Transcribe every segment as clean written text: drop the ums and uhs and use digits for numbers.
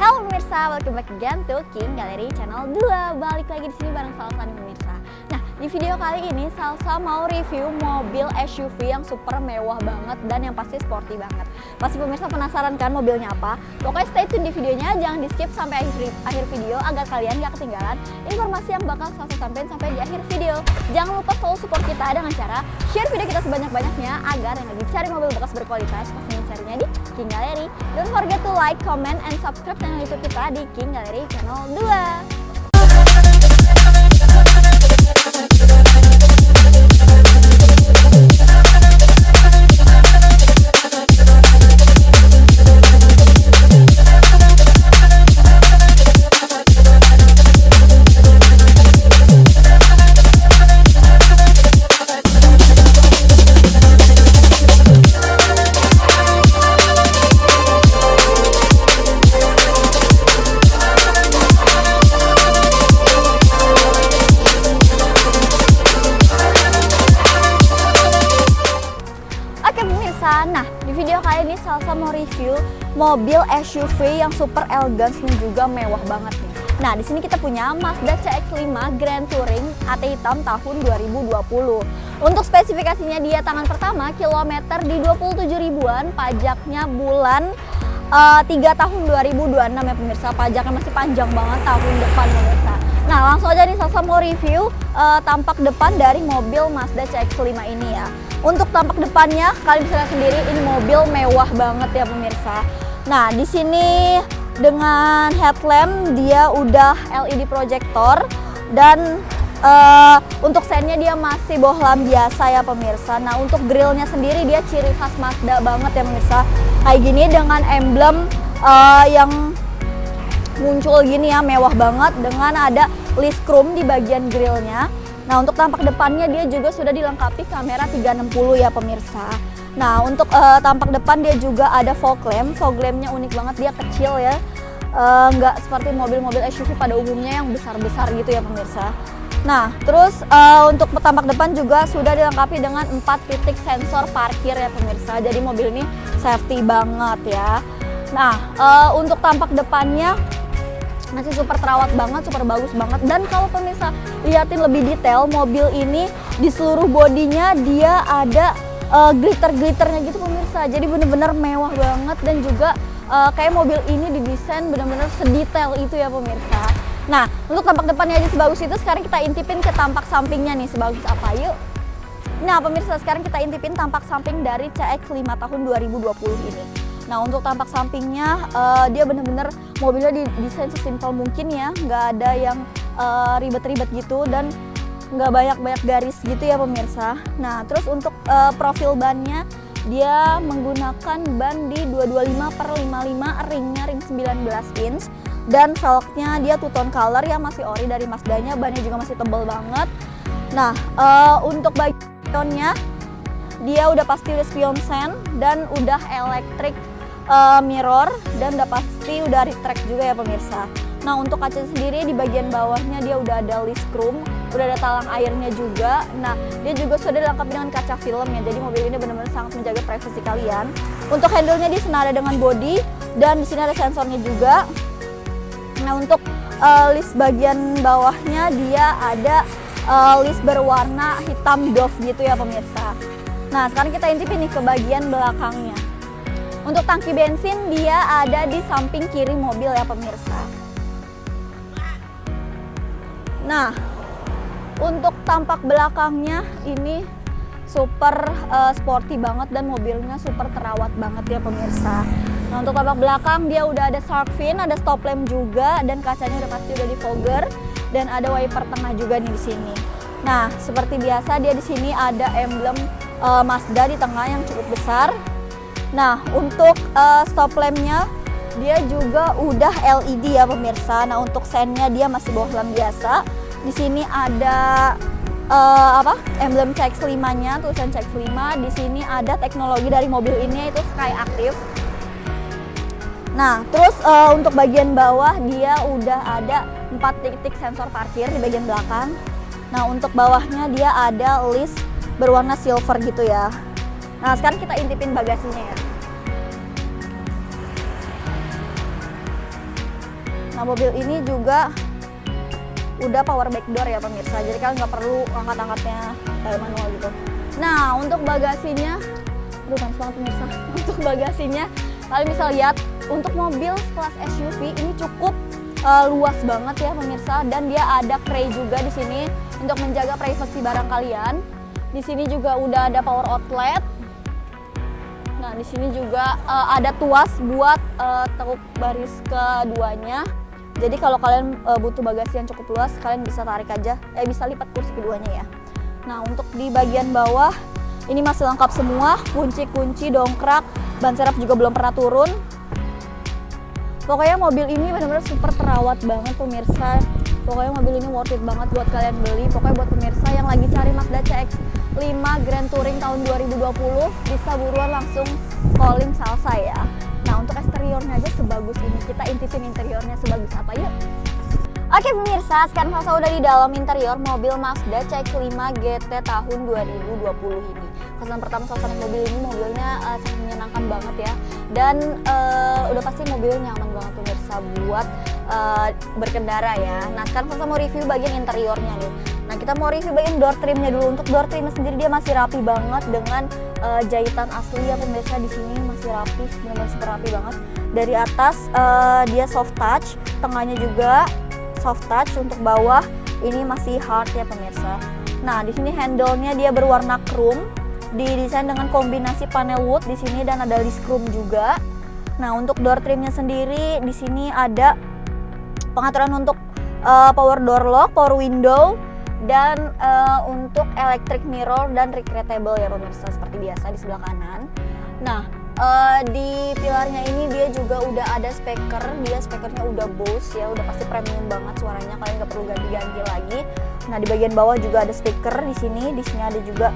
Halo pemirsa, welcome back again to King Gallery Channel 2. Balik lagi di sini bareng Salsa nih pemirsa. Nah, di video kali ini Salsa mau review mobil SUV yang super mewah banget dan yang pasti sporty banget. Pasti pemirsa penasaran kan mobilnya apa? Pokoknya stay tune di videonya, jangan di skip sampai akhir video agar kalian gak ketinggalan informasi yang bakal Salsa sampein sampai di akhir video. Jangan lupa selalu support kita dengan cara share video kita sebanyak-banyaknya agar yang lagi cari mobil bekas berkualitas pastinya carinya di King Gallery. Don't forget to like, comment, and subscribe channel YouTube kita di King Gallery Channel 2. Nah, di video kali ini Salsa mau review mobil SUV yang super elegan dan juga mewah banget nih. Nah, di sini kita punya Mazda CX-5 Grand Touring AT hitam tahun 2020. Untuk spesifikasinya dia tangan pertama, kilometer di 27 ribuan, pajaknya bulan 3 tahun 2026 ya pemirsa. Pajaknya masih panjang banget tahun depan pemirsa. Nah, langsung aja nih Salsa mau review tampak depan dari mobil Mazda CX-5 ini ya. Untuk tampak depannya, kalian bisa lihat sendiri ini mobil mewah banget ya pemirsa. Nah, di sini dengan headlamp dia udah LED projector dan untuk sennya dia masih bohlam biasa ya pemirsa. Nah, untuk grillnya sendiri dia ciri khas Mazda banget ya pemirsa. Kayak gini dengan emblem yang muncul gini ya, mewah banget dengan ada list chrome di bagian grillnya. Nah, untuk tampak depannya dia juga sudah dilengkapi kamera 360 ya pemirsa. Nah, untuk tampak depan dia juga ada fog lamp. Fog lampnya unik banget, dia kecil ya. Nggak seperti mobil-mobil SUV pada umumnya yang besar-besar gitu ya pemirsa. Nah, terus untuk tampak depan juga sudah dilengkapi dengan 4 titik sensor parkir ya pemirsa. Jadi mobil ini safety banget ya. Nah, untuk tampak depannya masih super terawat banget, super bagus banget. Dan kalau pemirsa liatin lebih detail, mobil ini di seluruh bodinya dia ada glitter-glitternya gitu pemirsa. Jadi bener-bener mewah banget dan juga kayak mobil ini didesain bener-bener sedetail itu ya pemirsa. Nah, untuk tampak depannya aja sebagus itu, sekarang kita intipin ke tampak sampingnya nih sebagus apa, yuk. Nah pemirsa, sekarang kita intipin tampak samping dari CX-5 tahun 2020 ini. Nah, untuk tampak sampingnya dia bener-bener mobilnya didesain sesimpel mungkin ya, nggak ada yang ribet-ribet gitu dan nggak banyak-banyak garis gitu ya pemirsa. Nah, terus untuk profil bannya dia menggunakan ban di 225/55, ringnya ring 19 inch dan velgnya dia two tone color ya, masih ori dari Mazdanya, bannya juga masih tebal banget. Nah, untuk bagionnya dia udah pasti udah spion sen dan udah electric mirror dan udah pasti udah retract juga ya pemirsa. Nah, untuk kaca sendiri di bagian bawahnya dia udah ada list chrome, udah ada talang airnya juga. Nah, dia juga sudah dilengkapi dengan kaca film ya, jadi mobil ini benar-benar sangat menjaga privasi kalian. Untuk handle-nya di senada dengan body dan di sini ada sensornya juga. Nah, untuk list bagian bawahnya dia ada list berwarna hitam doff gitu ya pemirsa. Nah, sekarang kita intipin nih ke bagian belakangnya. Untuk tangki bensin dia ada di samping kiri mobil ya pemirsa. Nah, untuk tampak belakangnya ini super sporty banget dan mobilnya super terawat banget ya pemirsa. Nah, untuk tampak belakang dia udah ada shark fin, ada stop lamp juga dan kacanya udah pasti udah di fogger dan ada wiper tengah juga nih di sini. Nah, seperti biasa dia di sini ada emblem Mazda di tengah yang cukup besar. Nah, untuk stop lampnya dia juga udah LED ya pemirsa. Nah, untuk sennya dia masih bohlam biasa. Di sini ada emblem CX-5-nya, tulisan CX-5. Di sini ada teknologi dari mobil ini yaitu Sky Active. Nah, terus untuk bagian bawah dia udah ada 4 titik sensor parkir di bagian belakang. Nah, untuk bawahnya dia ada list berwarna silver gitu ya. Nah, sekarang kita intipin bagasinya ya. Nah, mobil ini juga udah power back door ya pemirsa, jadi kalian nggak perlu angkat-angkatnya kayak manual gitu. Nah, untuk bagasinya, aduh panas banget pemirsa. Untuk bagasinya kalian bisa lihat, untuk mobil kelas SUV ini cukup luas banget ya pemirsa, dan dia ada tray juga di sini untuk menjaga privasi barang kalian. Di sini juga udah ada power outlet. Nah, di sini juga ada tuas buat taruh baris keduanya. Jadi kalau kalian butuh bagasi yang cukup luas, kalian bisa tarik aja, bisa lipat kursi keduanya ya. Nah, untuk di bagian bawah ini masih lengkap semua, kunci-kunci, dongkrak, ban serep juga belum pernah turun. Pokoknya mobil ini benar-benar super terawat banget pemirsa. Pokoknya mobil ini worth it banget buat kalian beli. Pokoknya buat pemirsa yang lagi cari Mazda CX-5 Grand Touring tahun 2020, bisa buruan langsung calling Salsa ya. Nah, untuk eksteriornya aja sebagus ini, kita intipin interiornya sebagus apa yuk. Oke pemirsa, sekarang Salsa udah di dalam interior mobil Mazda CX-5 GT tahun 2020 ini. Kesan pertama Salsa naik mobil ini, mobilnya sangat menyenangkan banget ya. Dan udah pasti mobilnya nyaman banget pemirsa buat berkendara ya. Nah, sekarang Salsa mau review bagian interiornya nih. Nah, kita mau review bagian door trimnya dulu. Untuk door trimnya sendiri dia masih rapi banget dengan jahitan asli ya pemirsa. Di sini masih rapi, benar-benar super rapi banget. Dari atas dia soft touch, tengahnya juga soft touch, untuk bawah ini masih hard ya pemirsa. Nah, di sini handle-nya dia berwarna chrome, didesain dengan kombinasi panel wood di sini dan ada list chrome juga. Nah, untuk door trimnya sendiri di sini ada pengaturan untuk power door lock, power window, dan untuk electric mirror dan recreatable ya pemirsa, seperti biasa di sebelah kanan. Nah, di pilarnya ini dia juga udah ada speaker, dia speakernya udah Bose ya, udah pasti premium banget suaranya, kalian nggak perlu ganti-ganti lagi. Nah, di bagian bawah juga ada speaker di sini ada juga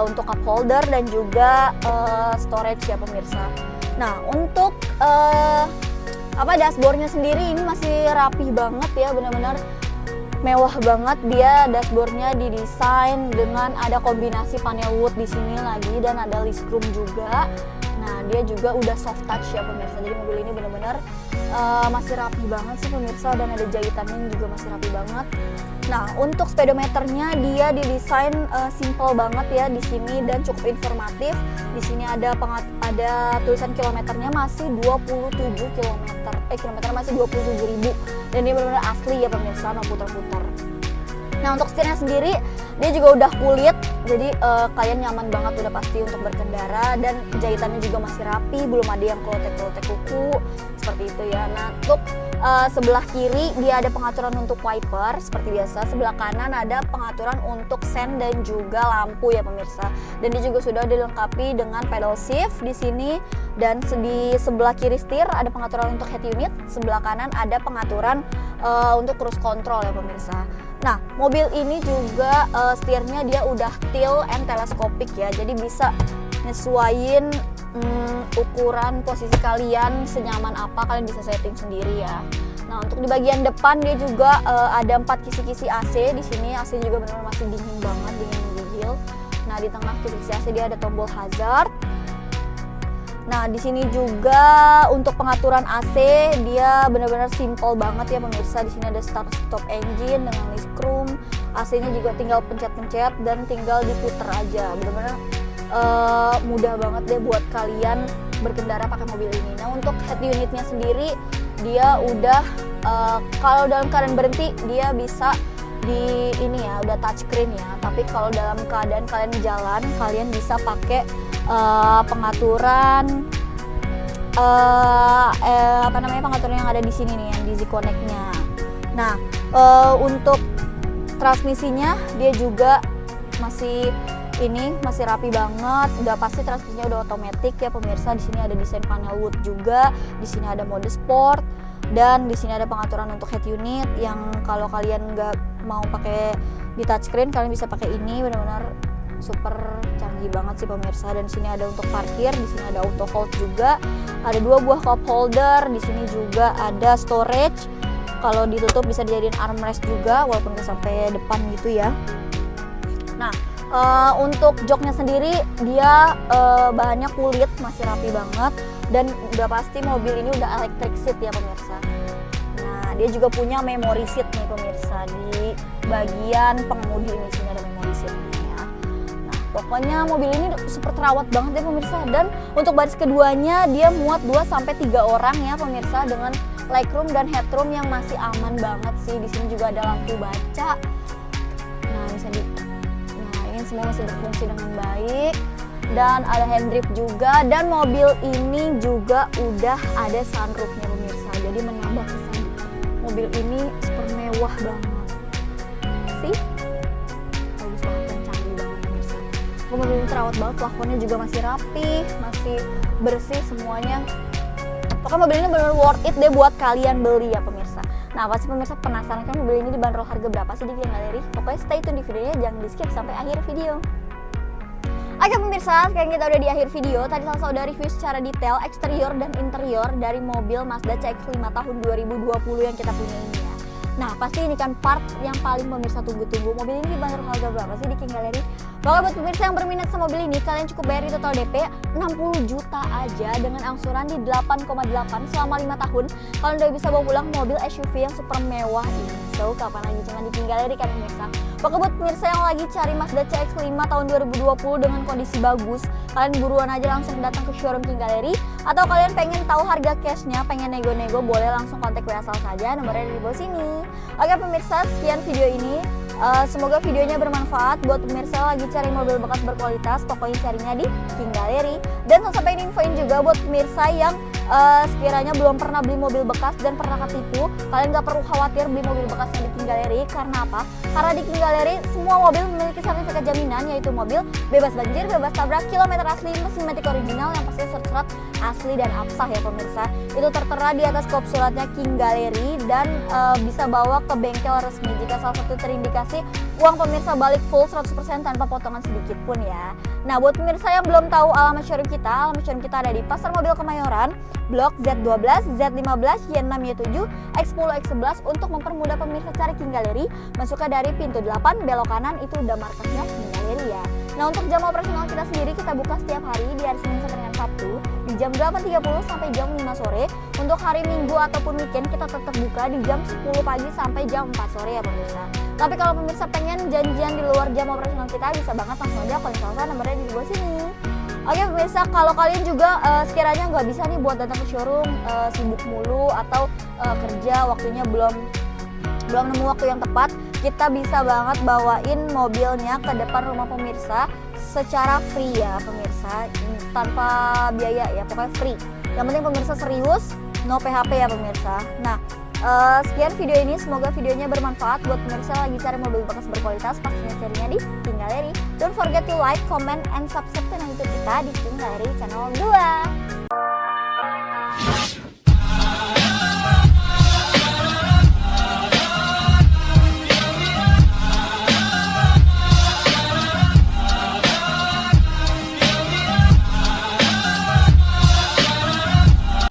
untuk cup holder dan juga storage ya pemirsa. Nah, untuk dashboardnya sendiri ini masih rapi banget ya, benar-benar mewah banget. Dia dashboardnya didesain dengan ada kombinasi panel wood di sini lagi dan ada list chrome juga. Nah, dia juga udah soft touch ya pemirsa. Jadi mobil ini benar-benar masih rapi banget sih pemirsa, dan ada jahitannya juga masih rapi banget. Nah, untuk speedometernya dia didesain simple banget ya di sini dan cukup informatif. Di sini ada tulisan kilometernya masih 27 km. Kilometer masih 27.000 dan dia benar-benar asli ya pemirsa, no putar-putar. Nah, untuk setirnya sendiri dia juga udah kulit, jadi kalian nyaman banget udah pasti untuk berkendara, dan jahitannya juga masih rapi, belum ada yang kelotek-kelotek kuku seperti itu ya. Nah, untuk sebelah kiri dia ada pengaturan untuk wiper seperti biasa, sebelah kanan ada pengaturan untuk sen dan juga lampu ya pemirsa. Dan dia juga sudah dilengkapi dengan pedal shift di sini, dan di sebelah kiri setir ada pengaturan untuk head unit, sebelah kanan ada pengaturan untuk cruise control ya pemirsa. Nah, mobil ini juga setirnya dia udah tilt and telescopic ya, jadi bisa nyesuaiin ukuran posisi kalian senyaman apa, kalian bisa setting sendiri ya. Nah, untuk di bagian depan dia juga ada 4 kisi-kisi AC di sini. AC juga benar-benar masih dingin banget, dingin menggigil. Nah, di tengah kisi-kisi AC dia ada tombol hazard. Nah, di sini juga untuk pengaturan AC dia benar-benar simple banget ya pemirsa. Di sini ada start stop engine dengan list chrome. AC-nya juga tinggal pencet-pencet dan tinggal diputer aja. Benar-benar mudah banget deh buat kalian berkendara pakai mobil ini. Nah, untuk head unitnya sendiri dia udah kalau dalam keadaan berhenti dia bisa di ini ya, udah touchscreen ya. Tapi kalau dalam keadaan kalian jalan, kalian bisa pakai pengaturan pengaturan yang ada di sini nih, yang di Z-Connect-nya. Nah, untuk transmisinya dia juga masih rapi banget. Udah pasti transmisinya udah otomatis ya pemirsa. Di sini ada desain panel wood juga. Di sini ada mode sport, dan di sini ada pengaturan untuk head unit yang kalau kalian nggak mau pakai di touchscreen, kalian bisa pakai ini. Benar-benar super canggih banget sih pemirsa. Dan di sini ada untuk parkir, di sini ada auto hold juga. Ada 2 buah cup holder, di sini juga ada storage. Kalau ditutup bisa dijadiin armrest juga walaupun nggak sampai depan gitu ya. Nah, untuk joknya sendiri dia bahannya kulit, masih rapi banget, dan udah pasti mobil ini udah electric seat ya pemirsa. Nah, dia juga punya memory seat nih pemirsa di bagian pengemudi ini, sini ada memory seatnya ya. Nah, pokoknya mobil ini super terawat banget ya pemirsa. Dan untuk baris keduanya dia muat 2-3 orang ya pemirsa, dengan legroom dan headroom yang masih aman banget sih. Di sini juga ada lampu baca. Nah, ini semua masih berfungsi dengan baik. Dan ada handbrake juga, dan mobil ini juga udah ada sunroofnya pemirsa, jadi menambah kesan mobil ini super mewah banget sih, bagus banget dan canggih banget pemirsa. Mobil ini terawat banget, plafonnya juga masih rapi, masih bersih semuanya. Pokoknya mobil ini benar worth it deh buat kalian beli ya pemirsa. Nah, pasti pemirsa penasaran kan mobil ini dibanderol harga berapa sih di King Gallery? Pokoknya stay tune di videonya, jangan di skip sampai akhir video. Oke pemirsa, sekarang kita udah di akhir video. Tadi Salsa udah review secara detail eksterior dan interior dari mobil Mazda CX-5 tahun 2020 yang kita punya ini ya. Nah, pasti ini kan part yang paling pemirsa tunggu-tunggu. Mobil ini dibanderol harga berapa sih di King Gallery? Pokoknya buat pemirsa yang berminat sama mobil ini, kalian cukup bayar di total DP 60 juta aja dengan angsuran di 8,8 selama 5 tahun. Kalian udah bisa bawa pulang mobil SUV yang super mewah ini. So, kapan lagi cuma di King Gallery kan pemirsa? Pokoknya buat pemirsa yang lagi cari Mazda CX-5 tahun 2020 dengan kondisi bagus, kalian buruan aja langsung datang ke showroom King Gallery. Atau kalian pengen tahu harga cashnya, pengen nego-nego, boleh langsung kontak WA Salsa saja, nomornya di bawah sini. Oke pemirsa, sekian video ini. Semoga videonya bermanfaat buat pemirsa yang lagi cari mobil bekas berkualitas. Pokoknya carinya di King Gallery. Dan sampai infoin juga buat pemirsa yang sekiranya belum pernah beli mobil bekas dan pernah ketipu, kalian gak perlu khawatir beli mobil bekasnya di King Gallery. Karena apa? Karena di King Gallery semua mobil memiliki sertifikat jaminan, yaitu mobil bebas banjir, bebas tabrak, kilometer asli, mesin matic original yang pasti surat-surat asli dan absah ya pemirsa. Itu tertera di atas kop suratnya King Gallery, dan bisa bawa ke bengkel resmi jika salah satu terindikasi uang pemirsa balik full 100% tanpa potongan sedikit pun ya. Nah, buat pemirsa yang belum tahu alamat showroom kita ada di Pasar Mobil Kemayoran, Blok Z12, Z15, Y6, Y7, X10, X11. Untuk mempermudah pemirsa cari King Gallery, masuknya dari pintu 8, belok kanan, itu udah markasnya King Gallery ya. Nah, untuk jam operasional kita sendiri, kita buka setiap hari di hari Senin sampai dengan Sabtu di jam 8.30 sampai jam 5 sore. Untuk hari Minggu ataupun weekend kita tetap buka di jam 10 pagi sampai jam 4 sore ya pemirsa. Tapi kalau pemirsa pengen janjian di luar jam operasional kita, bisa banget langsung aja kontak Salsa, nomornya di bawah sini. Oke pemirsa, kalau kalian juga sekiranya nggak bisa nih buat datang ke showroom, sibuk mulu atau kerja waktunya belum nemu waktu yang tepat, kita bisa banget bawain mobilnya ke depan rumah pemirsa secara free ya pemirsa, tanpa biaya ya, pokoknya free. Yang penting pemirsa serius, no PHP ya pemirsa. Nah, sekian video ini, semoga videonya bermanfaat buat pemirsa lagi cari mobil bekas berkualitas, pastinya carinya di King Gallery. Don't forget to like, comment, and subscribe channel YouTube kita di King Gallery channel 2.